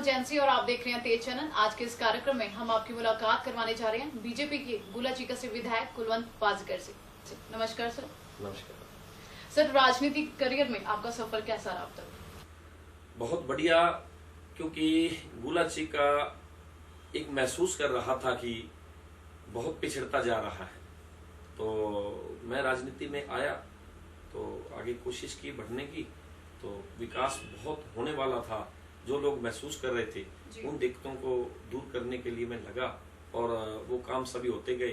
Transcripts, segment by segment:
हूं जैंसी और आप देख रहे हैं तेज चैनल। आज के इस कार्यक्रम में हम आपकी मुलाकात करवाने जा रहे हैं बीजेपी के गुलाचीका से विधायक कुलवंत बाजीगर से। नमस्कार सर। नमस्कार सर, राजनीतिक करियर में आपका सफर कैसा रहा अब तक? बहुत बढ़िया, क्योंकि गुलाचीका एक महसूस कर रहा था कि बहुत पिछड़ता जा रहा है, तो मैं राजनीति में आया तो आगे कोशिश की बढ़ने की, तो विकास बहुत होने वाला था। जो लोग महसूस कर रहे थे उन दिक्कतों को दूर करने के लिए मैं लगा और वो काम सभी होते गए,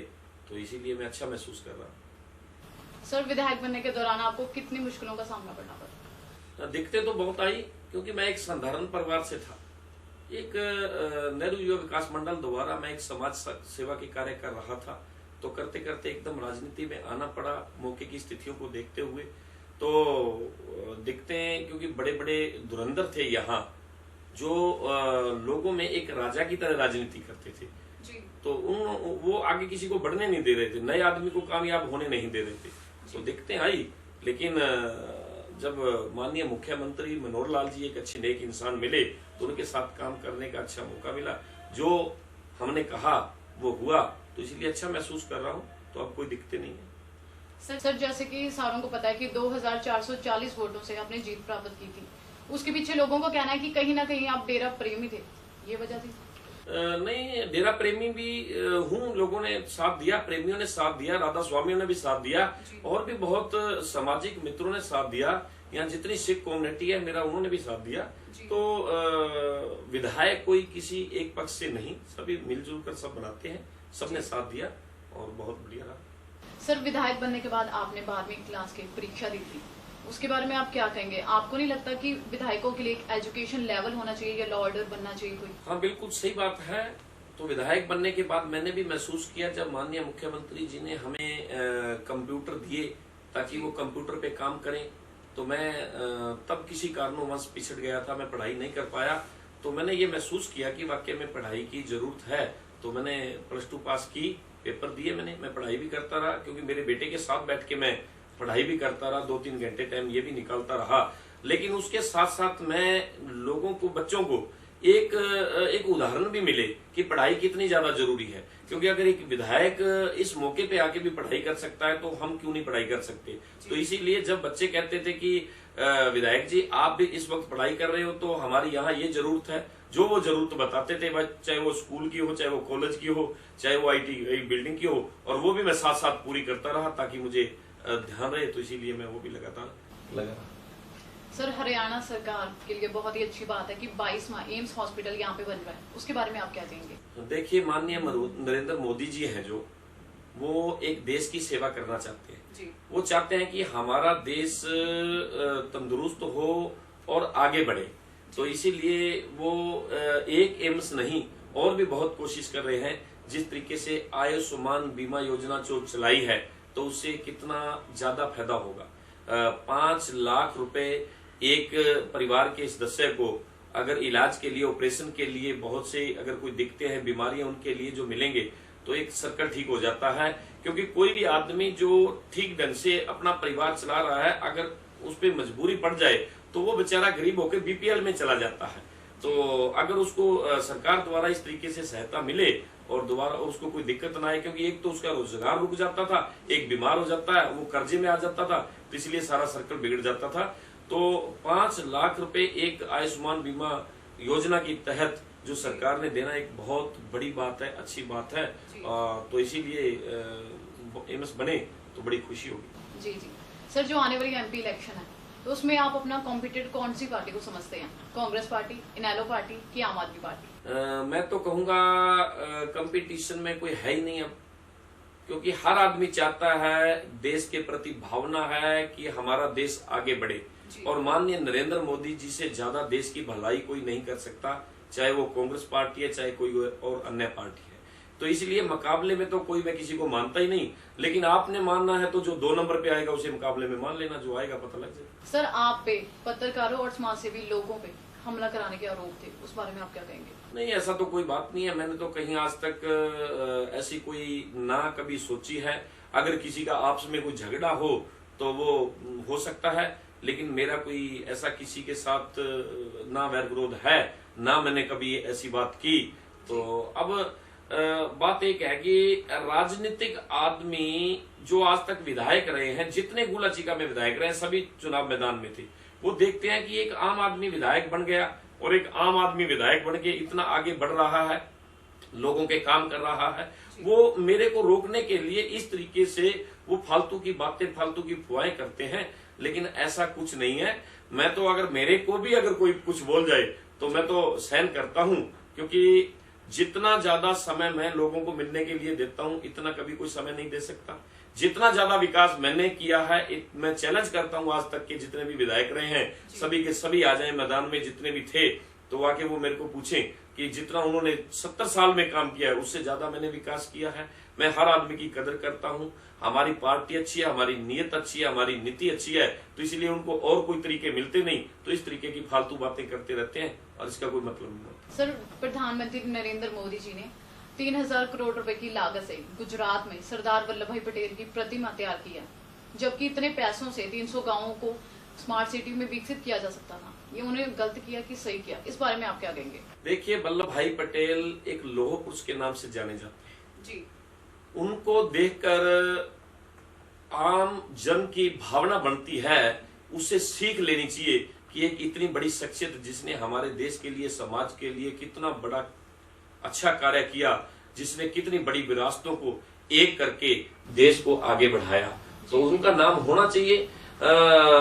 तो इसीलिए मैं अच्छा महसूस कर रहा। सर, विधायक बनने के दौरान आपको कितनी मुश्किलों का सामना करना पड़ा? दिक्कतें तो बहुत आई, क्योंकि मैं एक साधारण परिवार से था। एक नेहरू युवा विकास मंडल द्वारा मैं एक समाज सेवा के कार्य कर रहा था, तो करते करते एकदम राजनीति में आना पड़ा मौके की स्थितियों को देखते हुए। तो दिक्कतें, क्योंकि बड़े बड़े धुरंधर थे यहाँ जो लोगों में एक राजा की तरह राजनीति करते थे जी। तो वो आगे किसी को बढ़ने नहीं दे रहे थे, नए आदमी को कामयाब होने नहीं दे रहे थे। तो दिक्कतें आई, लेकिन जब माननीय मुख्यमंत्री मनोहर लाल जी एक अच्छे नेक इंसान मिले तो उनके साथ काम करने का अच्छा मौका मिला। जो हमने कहा वो हुआ, तो इसलिए अच्छा महसूस कर रहा हूँ, तो अब कोई दिक्कतें नहीं है। सर, जैसे कि सारों को पता है कि 2440 वोटों से आपने जीत प्राप्त की थी, उसके पीछे लोगों को कहना है कि कहीं ना कहीं आप डेरा प्रेमी थे, ये वजह थी? नहीं, डेरा प्रेमी भी हूँ, लोगों ने साथ दिया, प्रेमियों ने साथ दिया, राधा स्वामियों ने भी साथ दिया और भी बहुत सामाजिक मित्रों ने साथ दिया। यहाँ जितनी सिख कम्युनिटी है मेरा, उन्होंने भी साथ दिया। तो विधायक कोई किसी एक पक्ष से नहीं, सभी मिलजुल कर सब बनाते हैं, सबने साथ दिया और बहुत बढ़िया रहा। सर, विधायक बनने के बाद आपने 12वीं क्लास की परीक्षा दी थी, उसके बारे में आप क्या कहेंगे? आपको नहीं लगता कि विधायकों के लिए एक एजुकेशन लेवल होना चाहिए या लॉ ऑर्डर बनना चाहिए कोई? हाँ, बिल्कुल सही बात है। तो विधायक बनने के बाद मैंने भी महसूस किया, जब माननीय मुख्यमंत्री जी ने हमें कंप्यूटर दिए ताकि वो कंप्यूटर पे काम करें, तो मैं तब किसी कारणवश पिछड़ गया था, मैं पढ़ाई नहीं कर पाया। तो मैंने ये महसूस किया कि वाकई में पढ़ाई की जरूरत है, तो मैंने +2 पास की, पेपर दिए मैं पढ़ाई भी करता रहा, क्योंकि मेरे बेटे के साथ बैठ के मैं पढ़ाई भी करता रहा, 2-3 घंटे टाइम ये भी निकालता रहा। लेकिन उसके साथ साथ मैं लोगों को, बच्चों को एक उदाहरण भी मिले कि पढ़ाई कितनी ज्यादा जरूरी है। क्योंकि अगर एक विधायक इस मौके पे आके भी पढ़ाई कर सकता है, तो हम क्यों नहीं पढ़ाई कर सकते? तो इसीलिए जब बच्चे कहते थे कि विधायक जी आप भी इस वक्त पढ़ाई कर रहे हो, तो हमारी यहाँ ये जरूरत है, जो वो जरूरत बताते थे, चाहे वो स्कूल की हो, चाहे वो कॉलेज की हो, चाहे वो IT बिल्डिंग की हो, और वो भी मैं साथ साथ पूरी करता रहा ताकि मुझे ध्यान रहे। तो इसीलिए मैं वो भी लगातार लगा। सर, हरियाणा सरकार के लिए बहुत ही अच्छी बात है कि 22वां एम्स हॉस्पिटल यहाँ पे बन रहा है, उसके बारे में आप क्या कहेंगे? देखिए, माननीय नरेंद्र मोदी जी हैं जो, वो एक देश की सेवा करना चाहते हैं जी। वो चाहते हैं कि हमारा देश तंदुरुस्त हो और आगे बढ़े। तो इसीलिए वो एक एम्स नहीं, और भी बहुत कोशिश कर रहे हैं। जिस तरीके से आयुष्मान बीमा योजना जो चलाई है, तो उससे कितना ज्यादा फायदा होगा। 5 लाख रुपए एक परिवार के सदस्य को अगर इलाज के लिए, ऑपरेशन के लिए, बहुत से अगर कोई दिक्कतें हैं, बीमारियां उनके लिए जो मिलेंगे, तो एक सर्कल ठीक हो जाता है। क्योंकि कोई भी आदमी जो ठीक ढंग से अपना परिवार चला रहा है, अगर उस पर मजबूरी पड़ जाए तो वो बेचारा गरीब होकर BPL में चला जाता है। तो अगर उसको सरकार द्वारा इस तरीके से सहायता मिले और दोबारा उसको कोई दिक्कत ना आए, क्योंकि एक तो उसका रोजगार रुक जाता था, एक बीमार हो जाता है, वो कर्जे में आ जाता था, तो इसलिए सारा सर्कल बिगड़ जाता था। तो 5 लाख रुपए एक आयुष्मान बीमा योजना के तहत जो सरकार ने देना एक बहुत बड़ी बात है, अच्छी बात है। तो इसीलिए एम्स बने तो बड़ी खुशी होगी। जी जी। सर, जो आने वाली MP इलेक्शन है, तो उसमें आप अपना कॉम्पिटिटर कौन सी पार्टी को समझते हैं? कांग्रेस पार्टी, इनेलो पार्टी की आम आदमी पार्टी? मैं तो कहूंगा कंपटीशन में कोई है ही नहीं अब, क्योंकि हर आदमी चाहता है, देश के प्रति भावना है कि हमारा देश आगे बढ़े। और माननीय नरेंद्र मोदी जी से ज्यादा देश की भलाई कोई नहीं कर सकता, चाहे वो कांग्रेस पार्टी है, चाहे कोई और अन्य पार्टी है। तो इसलिए मुकाबले में तो कोई, मैं किसी को मानता ही नहीं, लेकिन आपने मानना है तो जो 2 नंबर पे आएगा उसे मुकाबले में मान लेना, जो आएगा पता लग जाएगा। सर, आप पे पत्रकारों और समाजसेवी लोगों पे हमला कराने के आरोप थे, उस बारे में आप क्या कहेंगे? नहीं, ऐसा तो कोई बात नहीं है। मैंने तो कहीं आज तक ऐसी कोई ना कभी सोची है। अगर किसी का आपस में कोई झगड़ा हो तो वो हो सकता है, लेकिन मेरा कोई ऐसा किसी के साथ ना वैर विरोध है ना मैंने कभी ऐसी बात की। तो अब बात एक है कि राजनीतिक आदमी जो आज तक विधायक रहे हैं, जितने गुलाचिका में विधायक रहे हैं, सभी चुनाव मैदान में थे, वो देखते हैं कि एक आम आदमी विधायक बन गया और एक आम आदमी विधायक बन के इतना आगे बढ़ रहा है, लोगों के काम कर रहा है, वो मेरे को रोकने के लिए इस तरीके से वो फालतू की बातें, फालतू की फुआएं करते हैं। लेकिन ऐसा कुछ नहीं है। मैं तो अगर मेरे को भी अगर कोई कुछ बोल जाए तो मैं तो सहन करता हूं, क्योंकि जितना ज्यादा समय मैं लोगों को मिलने के लिए देता हूं, इतना कभी कोई समय नहीं दे सकता। जितना ज्यादा विकास मैंने किया है, मैं चैलेंज करता हूं आज तक के जितने भी विधायक रहे हैं, सभी के सभी आ जाए मैदान में, जितने भी थे, तो आके वो मेरे को पूछें कि जितना उन्होंने 70 साल में काम किया है उससे ज्यादा मैंने विकास किया है। मैं हर आदमी की कदर करता हूं। हमारी पार्टी अच्छी है, हमारी नीयत अच्छी है, हमारी नीति अच्छी है, तो इसलिए उनको और कोई तरीके मिलते नहीं, तो इस तरीके की फालतू बातें करते रहते हैं और इसका कोई मतलब नहीं होता। सर, प्रधानमंत्री नरेंद्र मोदी जी ने 3000 करोड़ रुपए की लागत से गुजरात में सरदार वल्लभ भाई पटेल की प्रतिमा तैयार की है, जबकि इतने पैसों से 300 गांवों को स्मार्ट सिटी में विकसित किया जा सकता था। ये उन्हें गलत किया कि सही किया, इस बारे में आप क्या कहेंगे? देखिए, वल्लभ भाई पटेल एक लौह पुरुष के नाम से जाने जाते हैं जी। उनको देखकर आम जन की भावना बनती है, उससे सीख लेनी चाहिए कि एक इतनी बड़ी शख्सियत जिसने हमारे देश के लिए, समाज के लिए कितना बड़ा अच्छा कार्य किया, जिसने कितनी बड़ी विरासतों को एक करके देश को आगे बढ़ाया, तो उनका नाम होना चाहिए।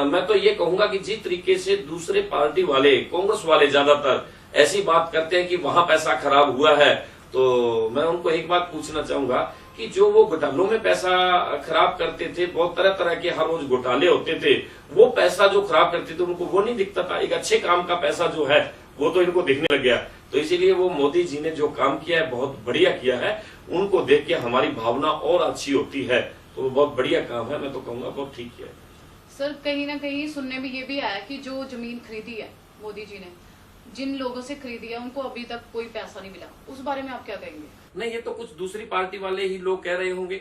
मैं तो ये कहूंगा कि जिस तरीके से दूसरे पार्टी वाले, कांग्रेस वाले ज्यादातर ऐसी बात करते हैं कि वहां पैसा खराब हुआ है, तो मैं उनको एक बात पूछना चाहूंगा कि जो वो घोटालों में पैसा खराब करते थे, बहुत तरह तरह के हर रोज घोटाले होते थे, वो पैसा जो खराब करते थे उनको वो नहीं दिखता था। एक अच्छे काम का पैसा जो है वो तो इनको दिखने लग गया। तो इसीलिए वो मोदी जी ने जो काम किया है बहुत बढ़िया किया है, उनको देख के हमारी भावना और अच्छी होती है, तो बहुत बढ़िया काम है। मैं तो कहूंगा बहुत ठीक किया है। सर, कहीं ना कहीं सुनने में ये भी आया कि जो जमीन खरीदी है मोदी जी ने, जिन लोगों से खरीदी है उनको अभी तक कोई पैसा नहीं मिला, उस बारे में आप क्या कहेंगे? नहीं, ये तो कुछ दूसरी पार्टी वाले ही लोग कह रहे होंगे,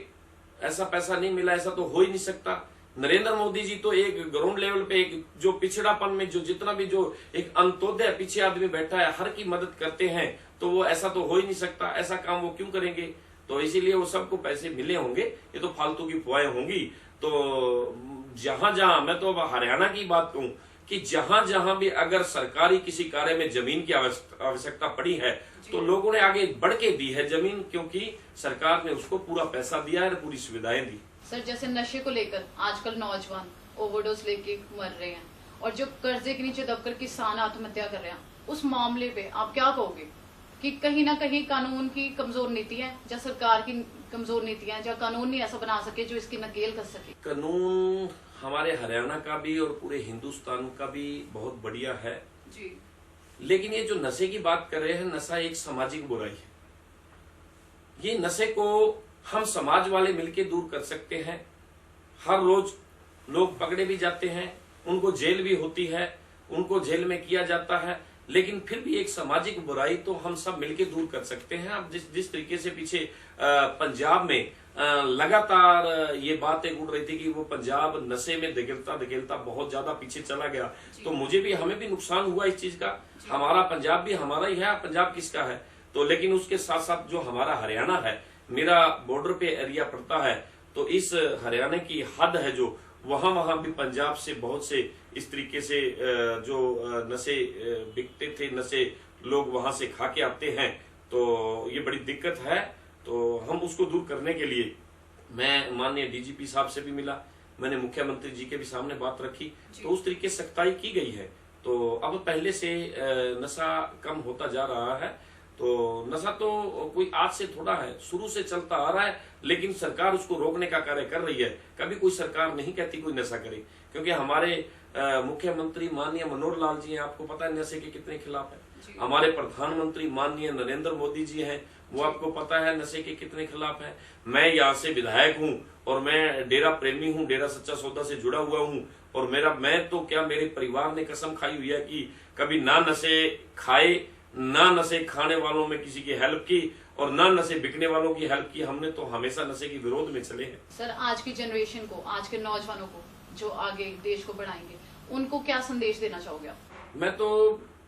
ऐसा पैसा नहीं मिला, ऐसा तो हो ही नहीं सकता। नरेंद्र मोदी जी तो एक ग्राउंड लेवल पे, एक जो पिछड़ापन में जो जितना भी जो एक अंत्योदय पीछे आदमी बैठा है, हर की मदद करते हैं, तो वो ऐसा तो हो ही नहीं सकता। ऐसा काम वो क्यों करेंगे? तो इसीलिए वो सबको पैसे मिले होंगे, ये तो फालतू की फुआएं होंगी। तो जहां जहां, मैं तो हरियाणा की बात कहूं कि जहां जहां भी अगर सरकारी किसी कार्य में जमीन की आवश्यकता पड़ी है, तो लोगों ने आगे बढ़ के दी है जमीन, क्योंकि सरकार ने उसको पूरा पैसा दिया है, पूरी सुविधाएं दी। सर, जैसे नशे को लेकर आजकल नौजवान ओवरडोज लेके मर रहे हैं, और जो कर्जे के नीचे दबकर किसान आत्महत्या कर रहे हैं, उस मामले पे आप क्या कहोगे कि कहीं ना कहीं कानून की कमजोर नीति है, या सरकार की कमजोर नीति है, या कानून नहीं ऐसा बना सके जो इसकी नकेल कर सके? कानून हमारे हरियाणा का भी और पूरे हिंदुस्तान का भी बहुत बढ़िया है जी, लेकिन ये जो नशे की बात कर रहे हैं, नशा एक सामाजिक बुराई है। ये नशे को हम समाज वाले मिलके दूर कर सकते हैं। हर रोज लोग पकड़े भी जाते हैं, उनको जेल भी होती है, उनको जेल में किया जाता है, लेकिन फिर भी एक सामाजिक बुराई तो हम सब मिलके दूर कर सकते हैं। अब जिस तरीके से पीछे पंजाब में लगातार ये बातें उड़ रही थी कि वो पंजाब नशे में धकेलता धकेलता बहुत ज्यादा पीछे चला गया, तो मुझे भी, हमें भी नुकसान हुआ इस चीज का। हमारा पंजाब भी हमारा ही है, पंजाब किसका है? तो लेकिन उसके साथ साथ जो हमारा हरियाणा है, मेरा बॉर्डर पे एरिया पड़ता है, तो इस हरियाणा की हद है जो, वहां भी पंजाब से बहुत से इस तरीके से जो नशे बिकते थे, नशे लोग वहां से खा के आते हैं, तो ये बड़ी दिक्कत है। तो हम उसको दूर करने के लिए मैं माननीय डीजीपी साहब से भी मिला, मैंने मुख्यमंत्री जी के भी सामने बात रखी, तो उस तरीके से सख्ताई की गई है। तो अब पहले से नशा कम होता जा रहा है। तो नशा तो कोई आज से थोड़ा है, शुरू से चलता आ रहा है, लेकिन सरकार उसको रोकने का कार्य कर रही है। कभी कोई सरकार नहीं कहती कोई नशा करे, क्योंकि हमारे मुख्यमंत्री माननीय मनोहर लाल जी हैं, आपको पता है नशे के कितने खिलाफ है। हमारे प्रधानमंत्री माननीय नरेंद्र मोदी जी हैं, वो आपको पता है नशे के कितने खिलाफ है। मैं यहाँ से विधायक हूँ और मैं डेरा प्रेमी हूँ, डेरा सच्चा सौदा से जुड़ा हुआ हूँ, और मैं तो क्या, मेरे परिवार ने कसम खाई हुई है कि कभी ना नशे खाए, ना नशे खाने वालों में किसी की हेल्प की, और ना नशे बिकने वालों की हेल्प की। हमने तो हमेशा नशे के विरोध में चले हैं। सर, आज की जनरेशन को, आज के नौजवानों को जो आगे देश को बढ़ाएंगे, उनको क्या संदेश देना चाहोगे आप? मैं तो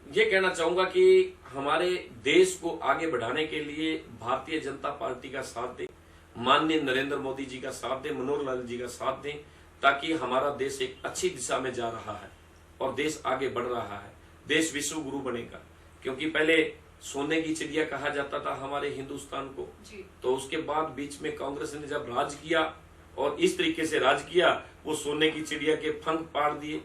ये कहना चाहूंगा कि हमारे देश को आगे बढ़ाने के लिए भारतीय जनता पार्टी का साथ दें, माननीय नरेंद्र मोदी जी का साथ दें, मनोहर लाल जी का साथ दें, ताकि हमारा देश एक अच्छी दिशा में जा रहा है और देश आगे बढ़ रहा है। देश विश्व गुरु बनेगा, क्योंकि पहले सोने की चिड़िया कहा जाता था हमारे हिंदुस्तान को, तो उसके बाद बीच में कांग्रेस ने जब राज किया और इस तरीके से राज किया, वो सोने की चिड़िया के पंख पाड़ दिए।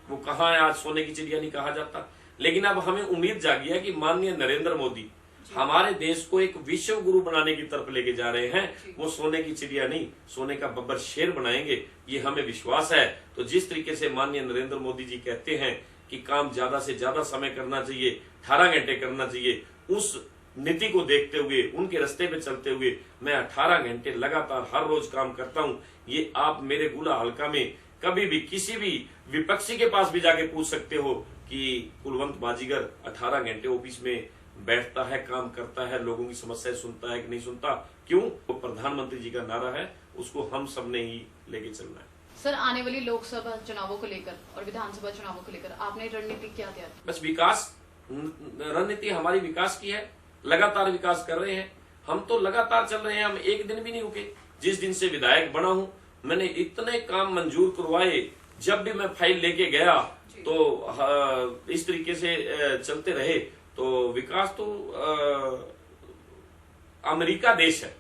वो कहाँ है, आज सोने की चिड़िया नहीं कहा जाता। लेकिन अब हमें उम्मीद जागी है कि माननीय नरेंद्र मोदी हमारे देश को एक विश्व गुरु बनाने की तरफ लेके जा रहे हैं। वो सोने की चिड़िया नहीं, सोने का बब्बर शेर बनाएंगे, ये हमें विश्वास है। तो जिस तरीके से माननीय नरेंद्र मोदी जी कहते हैं कि काम ज्यादा से ज्यादा समय करना चाहिए, 18 घंटे करना चाहिए, उस नीति को देखते हुए, उनके रास्ते पे चलते हुए मैं 18 घंटे लगातार हर रोज काम करता हूं। ये आप मेरे गुला हल्का में कभी भी किसी भी विपक्षी के पास भी जाके पूछ सकते हो कि कुलवंत बाजीगर 18 घंटे ऑफिस में बैठता है, काम करता है, लोगों की समस्याएं सुनता है कि नहीं सुनता। क्यों? वो प्रधानमंत्री जी का नारा है, उसको हम सबने ही लेके चलना है। सर, आने वाली लोकसभा चुनावों को लेकर और विधानसभा चुनावों को लेकर आपने रणनीति क्या तैयार की? बस विकास, रणनीति हमारी विकास की है, लगातार विकास कर रहे हैं। हम तो लगातार चल रहे हैं, हम एक दिन भी नहीं रुके। जिस दिन से विधायक बना हूं, मैंने इतने काम मंजूर करवाए, जब भी मैं फाइल लेके गया तो इस तरीके से चलते रहे। तो विकास तो अमेरिका देश है,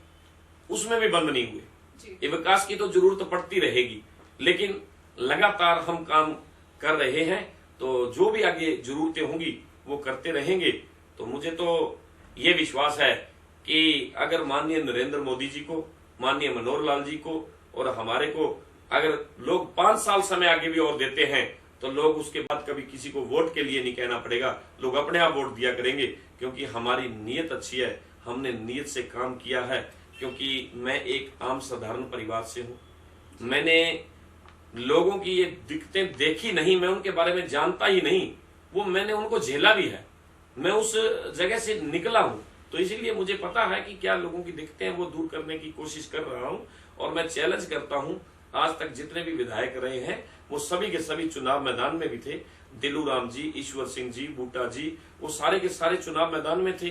उसमें भी बंद नहीं हुए। ये विकास की तो जरूरत पड़ती रहेगी, लेकिन लगातार हम काम कर रहे हैं। तो जो भी आगे जरूरतें होंगी वो करते रहेंगे। तो मुझे तो ये विश्वास है कि अगर माननीय नरेंद्र मोदी जी को, माननीय मनोहर लाल जी को और हमारे को अगर लोग 5 साल समय आगे भी और देते हैं, तो लोग उसके बाद कभी किसी को वोट के लिए नहीं कहना पड़ेगा, लोग अपने आप वोट दिया करेंगे। क्योंकि हमारी नीयत अच्छी है, हमने नीयत से काम किया है। क्योंकि मैं एक आम साधारण परिवार से हूँ, मैंने लोगों की ये दिक्कतें देखी नहीं, मैं उनके बारे में जानता ही नहीं, वो मैंने उनको झेला भी है, मैं उस जगह से निकला हूँ। तो इसीलिए मुझे पता है कि क्या लोगों की दिक्कतें हैं, वो दूर करने की कोशिश कर रहा हूँ। और मैं चैलेंज करता हूँ, आज तक जितने भी विधायक रहे हैं वो सभी के सभी चुनाव मैदान में भी थे। दिलू राम जी, ईश्वर सिंह जी, बूटा जी, वो सारे के सारे चुनाव मैदान में थे।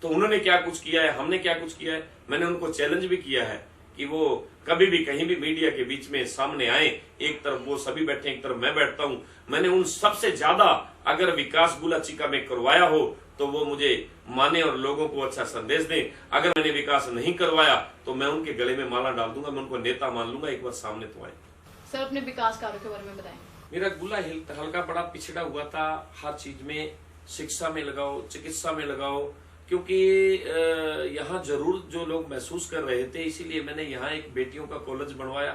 तो उन्होंने क्या कुछ किया है, हमने क्या कुछ किया है, मैंने उनको चैलेंज भी किया है कि वो कभी भी कहीं भी मीडिया के बीच में सामने आए। एक तरफ वो सभी बैठे, एक तरफ मैं बैठता हूँ। मैंने उन सबसे ज्यादा अगर विकास गुला चिका में करवाया हो तो वो मुझे माने और लोगों को अच्छा संदेश दें। अगर मैंने विकास नहीं करवाया तो मैं उनके गले में माला डाल दूंगा, मैं उनको नेता मान लूंगा। एक बार सामने तो आए। सर, अपने विकास कार्यों के बारे में बताएं। मेरा गुला हल्का बड़ा पिछड़ा हुआ था, हर चीज में, शिक्षा में लगाओ, चिकित्सा में लगाओ, क्योंकि यहाँ जरूर जो लोग महसूस कर रहे थे, इसीलिए मैंने यहाँ एक बेटियों का कॉलेज बनवाया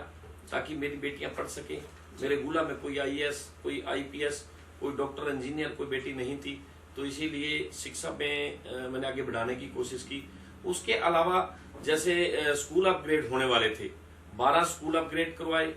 ताकि मेरी बेटियां पढ़ सके। मेरे गुला में कोई IAS, कोई IPS, कोई डॉक्टर, इंजीनियर कोई बेटी नहीं थी, तो इसीलिए शिक्षा में मैंने आगे बढ़ाने की कोशिश की। उसके अलावा जैसे स्कूल अपग्रेड होने वाले थे, 12 स्कूल अपग्रेड करवाए।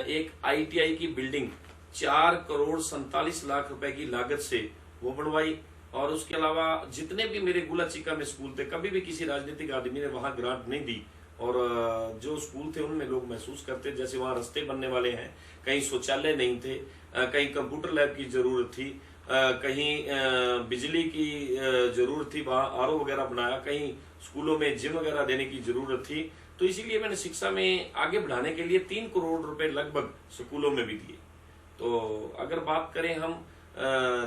एक ITI की बिल्डिंग 4 करोड़ 47 लाख रुपए की लागत से वो बनवाई। और उसके अलावा जितने भी मेरे गुला चिका में स्कूल थे, कभी भी किसी राजनीतिक आदमी ने वहां ग्रांट नहीं दी। और जो स्कूल थे उनमें लोग महसूस करते, जैसे वहां रास्ते बनने वाले हैं, कहीं शौचालय नहीं थे, कहीं कंप्यूटर लैब की जरूरत थी, कहीं बिजली की जरूरत थी, वहां RO वगैरह बनाया, कहीं स्कूलों में जिम वगैरह देने की जरूरत थी। तो इसीलिए मैंने शिक्षा में आगे बढ़ाने के लिए 3 करोड़ रुपए लगभग स्कूलों में भी दिए। तो अगर बात करें हम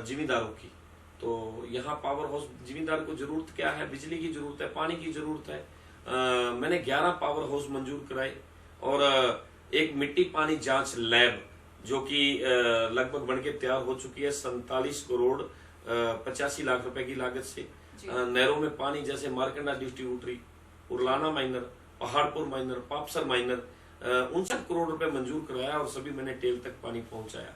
जिम्मेदारों की, तो यहाँ पावर हाउस, जिम्मेदार को जरूरत क्या है, बिजली की जरूरत है, पानी की जरूरत है। मैंने 11 पावर हाउस मंजूर कराए और एक मिट्टी पानी जांच लैब जो कि लगभग बनके तैयार हो चुकी है 47 करोड़ 85 लाख रुपए की लागत से। नहरों में पानी, जैसे Markanda distributary, Urlana minor, Paharpur minor, Papsar minor, 59 crore रुपए मंजूर कराया और सभी मैंने टेल तक पानी पहुंचाया।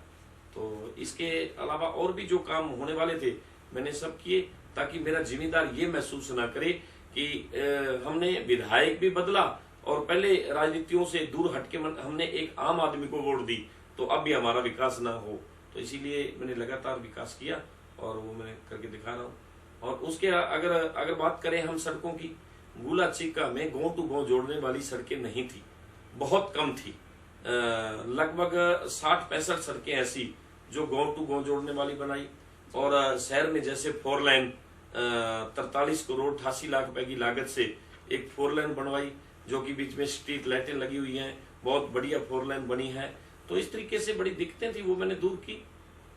तो इसके अलावा और भी जो काम होने वाले थे मैंने सब किए, ताकि मेरा जिम्मेदार ये महसूस ना करे कि हमने विधायक भी बदला और पहले राजनीतियों से दूर हटके हमने एक आम आदमी को वोट दी, तो अब भी हमारा विकास ना हो। तो इसीलिए मैंने लगातार विकास किया और वो मैं करके दिखा रहा हूँ। और उसके अगर बात करें हम सड़कों की, गुला चिका में गांव टू गांव जोड़ने वाली सड़कें नहीं थी, बहुत कम थी। लगभग 60-65 सड़कें ऐसी जो गांव टू गांव जोड़ने वाली बनाई। और शहर में जैसे 4 लाइन 43 करोड़ 88 लाख रुपए की लागत से एक 4 लाइन बनवाई, जो कि बीच में स्ट्रीट लाइटें लगी हुई हैं, बहुत बढ़िया 4 लाइन बनी है। तो इस तरीके से बड़ी दिक्कतें थी, वो मैंने दूर की।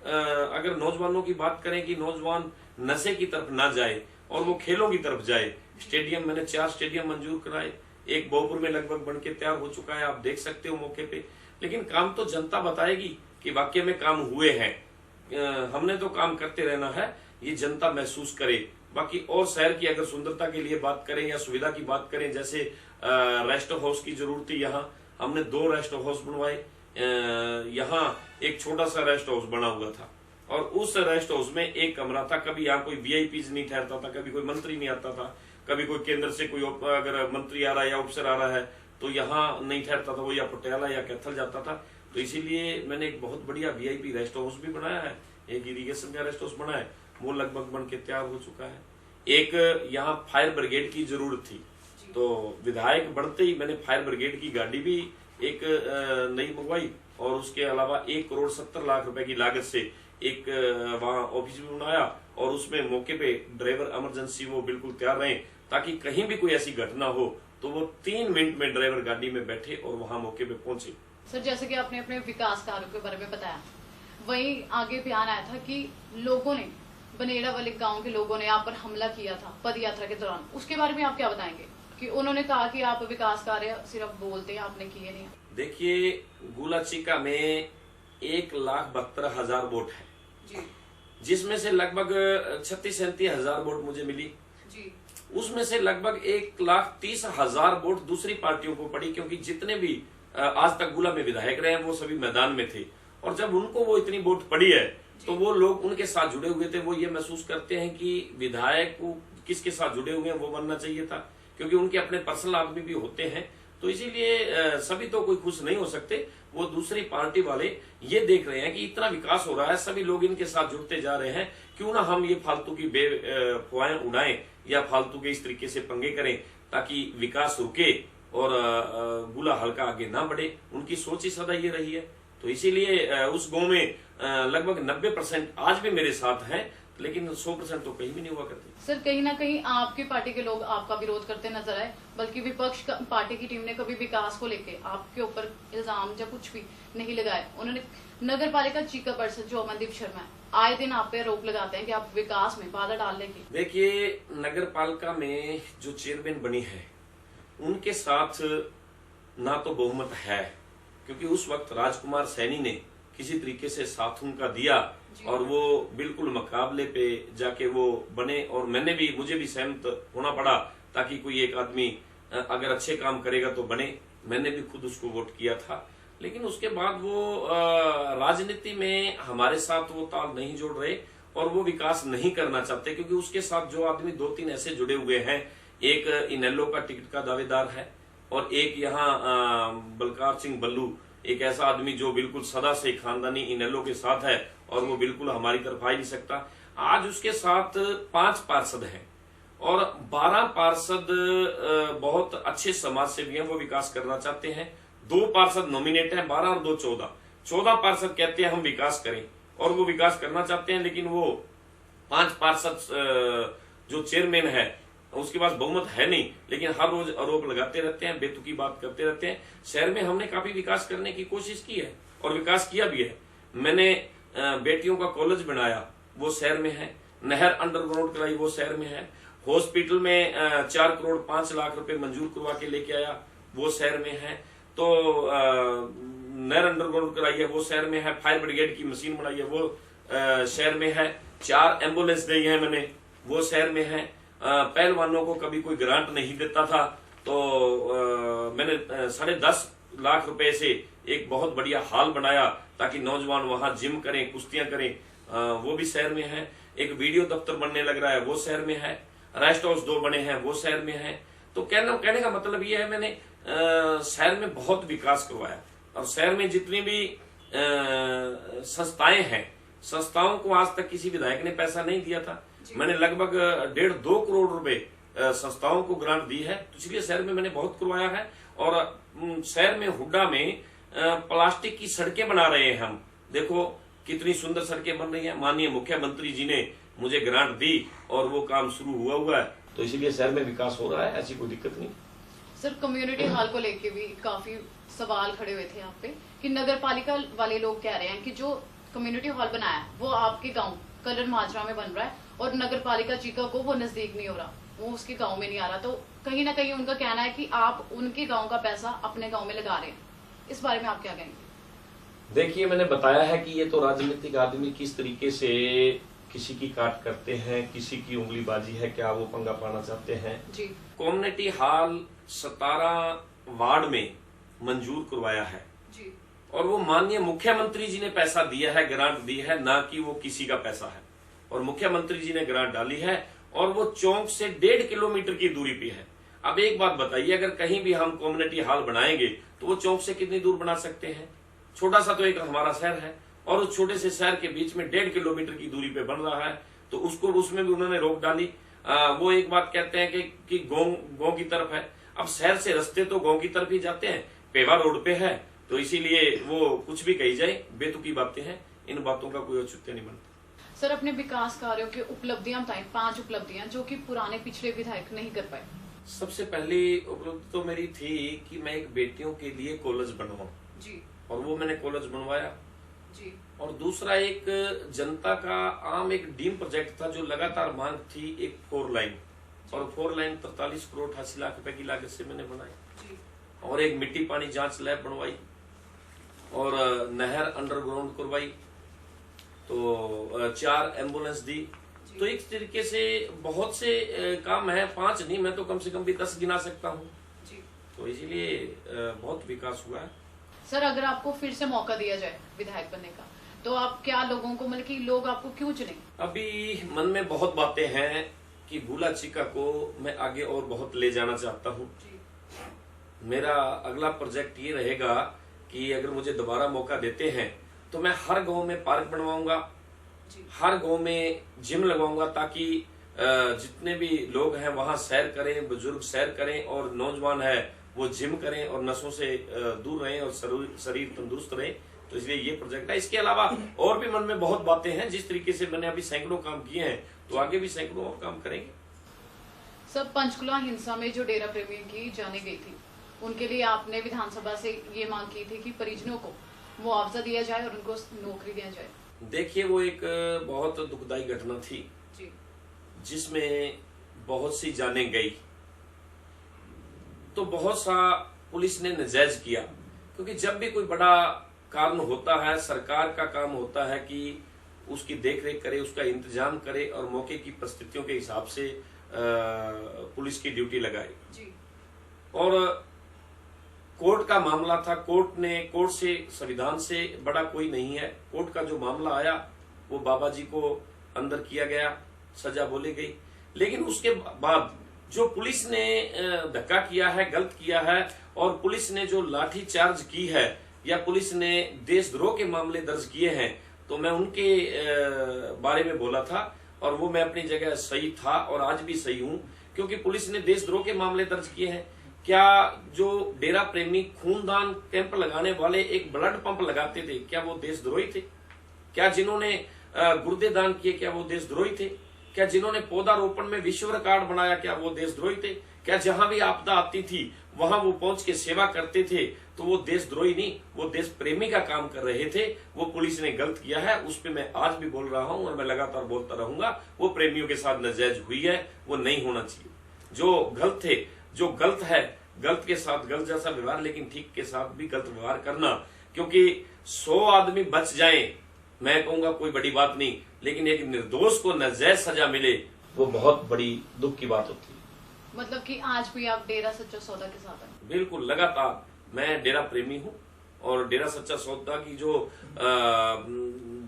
अगर नौजवानों की बात करें कि नौजवान नशे की तरफ ना जाए और वो खेलों की तरफ जाए, स्टेडियम मैंने 4 स्टेडियम मंजूर कराए, एक भोजपुर में लगभग बनके तैयार हो चुका है, आप देख सकते हो मौके पे। लेकिन काम तो जनता बताएगी कि वाकई में काम हुए हैं। हमने तो काम करते रहना है, ये जनता महसूस करे। बाकी और शहर की अगर सुंदरता के लिए बात करें या सुविधा की बात करें, जैसे रेस्ट हाउस की जरूरत थी, यहाँ हमने 2 रेस्ट हाउस बनवाए। यहाँ एक छोटा सा रेस्ट हाउस बना हुआ था और उस रेस्ट हाउस में एक कमरा था। कभी यहाँ कोई वीआईपीज नहीं ठहरता था, कभी कोई मंत्री नहीं आता था, कभी कोई केंद्र से कोई अगर मंत्री आ रहा है या अफसर आ रहा है तो यहाँ नहीं ठहरता था, वो या पटियाला या कैथल जाता था। तो इसीलिए मैंने एक बहुत बढ़िया वीआईपी रेस्ट हाउस भी बनाया है, एक इरिगेशन का रेस्ट हाउस बना है, वो लगभग बन के तैयार हो चुका है। एक यहाँ फायर ब्रिगेड की जरूरत थी, तो विधायक बढ़ते ही मैंने फायर ब्रिगेड की गाड़ी भी एक नई मंगवाई और उसके अलावा 1 करोड़ 70 लाख रुपए की लागत से एक वहां ऑफिस भी बनाया और उसमें मौके पे ड्राइवर इमरजेंसी वो बिल्कुल तैयार रहे, ताकि कहीं भी कोई ऐसी घटना हो तो वो 3 मिनट में ड्राइवर गाड़ी में बैठे और वहां मौके पे पहुंचे। सर, जैसे कि आपने अपने विकास कार्यों के बारे में बताया, वहीं आगे बयान आया था कि लोगों ने, बनेड़ा वाले गांव के लोगों ने आप पर हमला किया था पद यात्रा के दौरान, उसके बारे में आप क्या बताएंगे? कि उन्होंने कहा कि आप विकास कार्य सिर्फ बोलते हैं, आपने किए नहीं। देखिए, गुलाचिका में 1,72,000 वोट है जी, जिसमें से लगभग 36-37 वोट मुझे मिली जी। उसमें से लगभग 1,30,000 वोट दूसरी पार्टियों को पड़ी, क्योंकि जितने भी आज तक गुला में विधायक रहे हैं वो सभी मैदान में थे। और जब उनको वो इतनी वोट पड़ी है तो वो लोग उनके साथ जुड़े हुए थे, वो ये महसूस करते हैं कि विधायक को किसके साथ जुड़े हुए हैं वो बनना चाहिए था, क्योंकि उनके अपने पर्सनल आदमी भी होते हैं। तो इसीलिए सभी तो कोई खुश नहीं हो सकते, वो दूसरी पार्टी वाले ये देख रहे हैं कि इतना विकास हो रहा है, सभी लोग इनके साथ जुड़ते जा रहे हैं, क्यों ना हम ये फालतू की बेफवाहें उड़ाएं या फालतू के इस तरीके से पंगे करें ताकि विकास रुके और गुला हल्का आगे ना बढ़े। उनकी सोच ही सदा ये रही है। तो इसीलिए उस गांव में लगभग 90% आज भी मेरे साथ हैं, लेकिन 100% तो कहीं भी नहीं हुआ करते। सर, कहीं ना कहीं आपकी पार्टी के लोग आपका विरोध करते नजर आए, बल्कि विपक्ष पार्टी की टीम ने कभी विकास को लेके आपके ऊपर इल्जाम या कुछ भी नहीं लगाए। उन्होंने नगर पालिका चीका परिषद जो अमनदीप शर्मा है, आए दिन आप पे आरोप लगाते हैं कि आप विकास में बाधा डालने की। देखिए, नगर पालिका में जो चेयरमैन बनी है उनके साथ ना तो बहुमत है, क्योंकि उस वक्त राजकुमार सैनी ने किसी तरीके से साथ उनका दिया और वो बिल्कुल मुकाबले पे जाके वो बने, और मुझे भी सहमत होना पड़ा ताकि कोई एक आदमी अगर अच्छे काम करेगा तो बने। मैंने भी खुद उसको वोट किया था, लेकिन उसके बाद वो राजनीति में हमारे साथ वो ताल नहीं जोड़ रहे और वो विकास नहीं करना चाहते, क्योंकि उसके साथ जो आदमी 2-3 ऐसे जुड़े हुए हैं, एक इनेलो का टिकट का दावेदार है और एक यहाँ बलकार सिंह बल्लू, एक ऐसा आदमी जो बिल्कुल सदा से खानदानी इनेलो के साथ है और वो बिल्कुल हमारी तरफ आ ही नहीं सकता। आज उसके साथ 5 पार्षद हैं और 12 पार्षद बहुत अच्छे समाज सेवी हैं, वो विकास करना चाहते हैं। 2 पार्षद नॉमिनेट हैं, 12 और 2 14। 14 पार्षद कहते हैं हम विकास करें और वो विकास करना चाहते हैं, लेकिन वो 5 पार्षद जो चेयरमैन है उसके पास बहुमत है नहीं, लेकिन हर रोज आरोप लगाते रहते हैं, बेतुकी बात करते रहते हैं। शहर में हमने काफी विकास करने की कोशिश की है और विकास किया भी है। मैंने बेटियों का कॉलेज बनाया, वो शहर में है। नहर अंडरग्राउंड कराई, वो शहर में है। हॉस्पिटल में 4 करोड़ 5 लाख रुपए मंजूर करवा के लेके आया, वो शहर में है। तो नहर अंडरग्राउंड कराई है, वो शहर में है। फायर ब्रिगेड की मशीन बनाई है, वो शहर में है। 4 एम्बुलेंस दी है मैंने, वो शहर में है। पहलवानों को कभी कोई ग्रांट नहीं देता था, तो मैंने 10.5 लाख रुपए से एक बहुत बढ़िया हॉल बनाया ताकि नौजवान वहां जिम करें, कुश्तियां करें, वो भी शहर में है। एक वीडियो दफ्तर बनने लग रहा है, वो शहर में है। रेस्ट हाउस 2 बने हैं, वो शहर में है। तो कहने का मतलब ये है, मैंने शहर में बहुत विकास करवाया और शहर में जितनी भी संस्थाएं हैं, संस्थाओं को आज तक किसी विधायक ने पैसा नहीं दिया था। मैंने लगभग 1.5-2 करोड़ रुपए संस्थाओं को ग्रांट दी है, तो इसलिए शहर में मैंने बहुत करवाया है। और शहर में हुड्डा में प्लास्टिक की सड़कें बना रहे हैं हम। देखो, कितनी सुंदर सड़कें बन रही हैं। माननीय मुख्यमंत्री जी ने मुझे ग्रांट दी और वो काम शुरू हुआ है, तो इसीलिए शहर में विकास हो रहा है, ऐसी कोई दिक्कत नहीं। सर, कम्युनिटी हॉल को लेके भी काफी सवाल खड़े हुए थे यहाँ पे कि नगर पालिका वाले लोग कह रहे हैं कि जो कम्युनिटी हॉल बनाया है वो आपके गांव कलर माजरा में बन रहा है और नगर पालिका चीका को वो नजदीक नहीं हो रहा, वो उसके गांव में नहीं आ रहा। तो कहीं ना कहीं उनका कहना है कि आप उनके गांव का पैसा अपने गांव में लगा रहे हैं। इस बारे में आप क्या कहेंगे? देखिए, मैंने बताया है कि ये तो राजनीतिक आदमी किस तरीके से किसी की काट करते हैं, किसी की उंगलीबाजी है, क्या वो पंगा पाना चाहते हैं जी। कम्युनिटी हॉल 17 वार्ड में मंजूर करवाया है जी। और वो माननीय मुख्यमंत्री जी ने पैसा दिया है, ग्रांट दी है, ना कि वो किसी का पैसा है। और मुख्यमंत्री जी ने ग्रांट डाली है और वो चौक से 1.5 किलोमीटर की दूरी पे है। अब एक बात बताइए, अगर कहीं भी हम कम्युनिटी हॉल बनाएंगे तो वो चौक से कितनी दूर बना सकते हैं? छोटा सा तो एक हमारा शहर है और उस छोटे से शहर के बीच में 1.5 किलोमीटर की दूरी पे बन रहा है, तो उसको उसमें भी उन्होंने रोक डाली। वो एक बात कहते हैं कि गांव की तरफ है। अब शहर से रास्ते तो गांव की तरफ ही जाते हैं, पेवा रोड पे है, तो इसीलिए वो कुछ भी कही जाए, बेतुकी बातें हैं, इन बातों का कोई औचित्य नहीं बनता। सर, अपने विकास कार्यों की उपलब्धियां बताएं, 5 उपलब्धियां जो कि पुराने पिछले विधायक नहीं कर पाए। सबसे पहली उपलब्धि तो मेरी थी कि मैं एक बेटियों के लिए कॉलेज बनवाऊं जी। और वो मैंने कॉलेज बनवाया जी। और दूसरा एक जनता का आम एक डीम प्रोजेक्ट था जो लगातार मांग थी, एक 4 लाइन, और 4 लाइन 43 करोड़ 88 लाख रुपए की लागत से मैंने बनाई जी। और एक मिट्टी पानी जांच लैब बनवाई और नहर अंडरग्राउंड करवाई, तो 4 एम्बुलेंस दी। तो एक तरीके से बहुत से काम है, 5 नहीं, मैं तो कम से कम भी 10 गिना सकता हूँ। तो इसीलिए बहुत विकास हुआ है। सर, अगर आपको फिर से मौका दिया जाए विधायक बनने का, तो आप क्या लोगों को, मतलब कि लोग आपको क्यों चुने? अभी मन में बहुत बातें हैं कि भूला चिका को मैं आगे और बहुत ले जाना चाहता हूँ। मेरा अगला प्रोजेक्ट ये रहेगा कि अगर मुझे दोबारा मौका देते हैं तो मैं हर गांव में पार्क बनवाऊंगा, हर गांव में जिम लगवाऊंगा, ताकि जितने भी लोग हैं वहां सैर करें, बुजुर्ग सैर करें और नौजवान है वो जिम करें और नशों से दूर रहें और शरीर तंदुरुस्त रहे। तो इसलिए ये प्रोजेक्ट है। इसके अलावा और भी मन में बहुत बातें हैं। जिस तरीके से मैंने अभी सैकड़ों काम किए हैं तो आगे भी सैकड़ों और काम करेंगे। सब पंचकुला हिंसा में जो डेरा प्रेमी की जाने गई थी, उनके लिए आपने विधानसभा से ये मांग की थी कि परिजनों को मुआवजा दिया जाए और उनको नौकरी दिया जाए। देखिए, वो एक बहुत दुखदायी घटना थी जी। जिसमें बहुत सी जानें गई, तो बहुत सा पुलिस ने नजायज किया, क्योंकि जब भी कोई बड़ा कारण होता है, सरकार का काम होता है कि उसकी देखरेख करे, उसका इंतजाम करे और मौके की परिस्थितियों के हिसाब से पुलिस की ड्यूटी लगाए जी। और कोर्ट का मामला था, कोर्ट से संविधान से बड़ा कोई नहीं है। कोर्ट का जो मामला आया वो बाबा जी को अंदर किया गया, सजा बोली गई, लेकिन उसके बाद जो पुलिस ने धक्का किया है, गलत किया है, और पुलिस ने जो लाठी चार्ज की है या पुलिस ने देशद्रोह के मामले दर्ज किए हैं, तो मैं उनके बारे में बोला था और वो मैं अपनी जगह सही था और आज भी सही हूं, क्योंकि पुलिस ने देशद्रोह के मामले दर्ज किए हैं। क्या जो डेरा प्रेमी खूनदान कैंप लगाने वाले एक ब्लड पंप लगाते थे, क्या वो देशद्रोही थे? क्या जिन्होंने गुर्दे दान किए, क्या वो देशद्रोही थे? क्या जिन्होंने पौधारोपण में विश्व रिकॉर्ड बनाया, क्या वो देशद्रोही थे? क्या जहां भी आपदा आती थी वहां वो पहुंच के सेवा करते थे, तो वो देशद्रोही नहीं, वो देश प्रेमी का काम कर रहे थे? वो पुलिस ने गलत किया है, उस पर मैं आज भी बोल रहा हूं और मैं लगातार बोलता रहूंगा। वो प्रेमियों के साथ नाजायज हुई है, वो नहीं होना चाहिए। जो गलत थे, जो गलत है, गलत के साथ गलत जैसा व्यवहार, लेकिन ठीक के साथ भी गलत व्यवहार करना, क्योंकि 100 आदमी बच जाएं, मैं कहूंगा कोई बड़ी बात नहीं, लेकिन एक निर्दोष को नाजायज सजा मिले वो बहुत बड़ी दुख की बात होती है। मतलब कि आज भी आप डेरा सच्चा सौदा के साथ हैं? बिल्कुल, लगातार मैं डेरा प्रेमी हूं और डेरा सच्चा सौदा की जो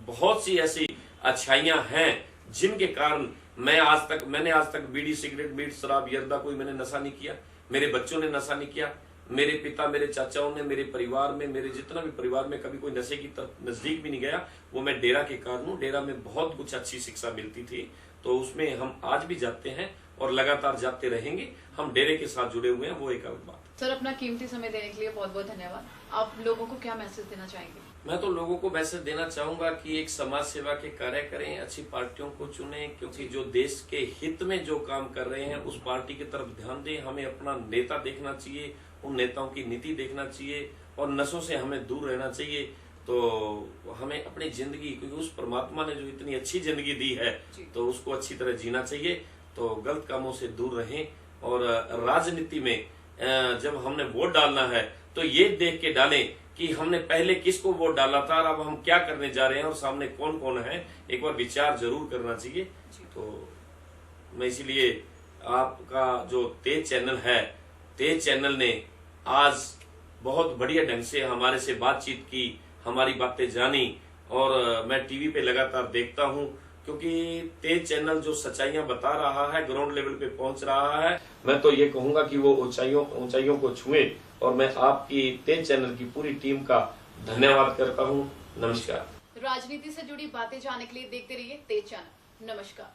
बहुत सी ऐसी अच्छाइयां हैं जिनके कारण मैंने आज तक बीड़ी, सिगरेट, मीट, शराब, यर्दा कोई मैंने नशा नहीं किया, मेरे बच्चों ने नशा नहीं किया, मेरे पिता, मेरे चाचाओं ने, मेरे परिवार में, मेरे जितना भी परिवार में कभी कोई नशे की तरफ नजदीक भी नहीं गया। वो मैं डेरा के कारण हूँ। डेरा में बहुत कुछ अच्छी शिक्षा मिलती थी, तो उसमें हम आज भी जाते हैं और लगातार जाते रहेंगे। हम डेरे के साथ जुड़े हुए हैं, वो एक अलग बात है। सर, अपना कीमती समय देने के लिए बहुत बहुत धन्यवाद। आप लोगों को क्या मैसेज देना चाहेंगे? मैं तो लोगों को मैसेज देना चाहूंगा कि एक समाज सेवा के कार्य करें, अच्छी पार्टियों को चुनें, क्योंकि जो देश के हित में जो काम कर रहे हैं उस पार्टी की तरफ ध्यान दें। हमें अपना नेता देखना चाहिए, उन नेताओं की नीति देखना चाहिए और नशों से हमें दूर रहना चाहिए। तो हमें अपनी जिंदगी, क्योंकि उस परमात्मा ने जो इतनी अच्छी जिंदगी दी है तो उसको अच्छी तरह जीना चाहिए। तो गलत कामों से दूर रहें और राजनीति में जब हमने वोट डालना है तो ये देख के डालें कि हमने पहले किसको वोट डाला था और अब हम क्या करने जा रहे हैं और सामने कौन कौन है, एक बार विचार जरूर करना चाहिए। तो मैं इसीलिए आपका जो तेज चैनल है, तेज चैनल ने आज बहुत बढ़िया ढंग से हमारे से बातचीत की, हमारी बातें जानी और मैं टीवी पे लगातार देखता हूं, क्योंकि तेज चैनल जो सच्चाइयां बता रहा है, ग्राउंड लेवल पे पहुंच रहा है। मैं तो ये कहूंगा कि वो ऊंचाइयों को छुए और मैं आपकी तेज चैनल की पूरी टीम का धन्यवाद करता हूं। नमस्कार। राजनीति से जुड़ी बातें जानने के लिए देखते रहिए तेज चैनल। नमस्कार।